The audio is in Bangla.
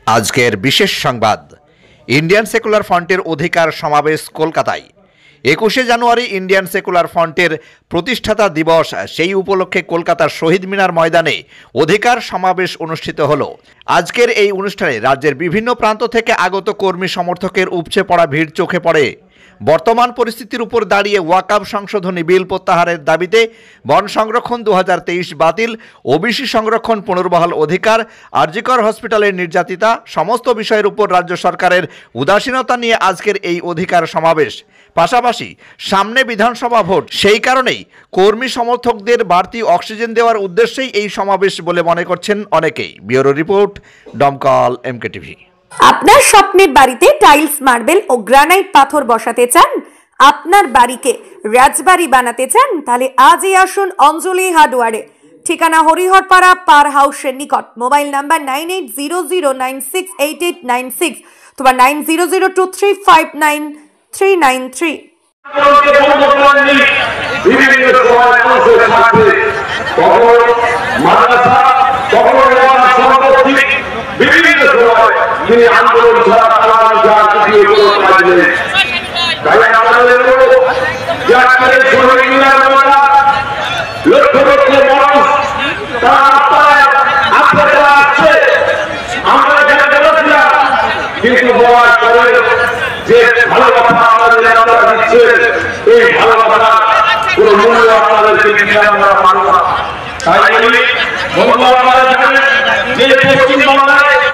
আজকের বিশেষ সংবাদ ইন্ডিয়ান সেকুলার ফ্রন্টের অধিকার সমাবেশ কলকাতায় 21শে জানুয়ারি ইন্ডিয়ান সেকুলার ফ্রন্টের প্রতিষ্ঠাতা দিবস। সেই উপলক্ষে কলকাতার শহীদ মিনার ময়দানে অধিকার সমাবেশ অনুষ্ঠিত হলো। আজকের এই অনুষ্ঠানে রাজ্যের বিভিন্ন প্রান্ত থেকে আগত কর্মী সমর্থকের উপচে পড়া ভিড় চোখে পড়ে। বর্তমান পরিস্থিতির উপর দাঁড়িয়ে ওয়াকফ সংশোধনী বিল প্রত্যাহারের দাবিতে বন সংরক্ষণ 2023 বাতিল, ওবিসি সংরক্ষণ পুনর্বহাল অধিকার, আরজিকর হসপিটালের নির্যাতিতা সমস্ত বিষয়ের উপর রাজ্য সরকারের উদাসীনতা নিয়ে আজকের এই অধিকার সমাবেশ। পাশাপাশি সামনে বিধানসভা ভোট, সেই কারণেই কর্মী সমর্থকদের বাড়তি অক্সিজেন দেওয়ার উদ্দেশ্যেই এই সমাবেশ বলে মনে করছেন অনেকেই। ব্যুরো রিপোর্ট, দমকল MKTV। আপনার স্বপ্নের বাড়িতে টাইলস, মার্বেল ও গ্রানাইট পাথর বসাতে চান, আপনার বাড়িকে রাজবাড়ি বানাতে চান, তাহলে আজই আসুন অঞ্জলি হার্ডওয়্যারে। ঠিকানা হরিহরপাড়া পার হাউসের নিকট। মোবাইল নাম্বার 9800968896 অথবা 9002359393। তিনি আন্দোলন ছাড়া চালানো যা কিছু কাজ নেই। তাই আমাদের লক্ষ লক্ষ মানুষ তারা আছে, আমরা এখানে বলেছিলাম, কিন্তু বলার পরে যে ভালোবাসা আমাদের আপনারা দিচ্ছেন, এই ভালোবাসা কোনো মূল্য আপনাদেরকে দিতে আমরা মানব না। তাই বলি বন্ধু, আপনারা জানেন যে পশ্চিমবাংলায়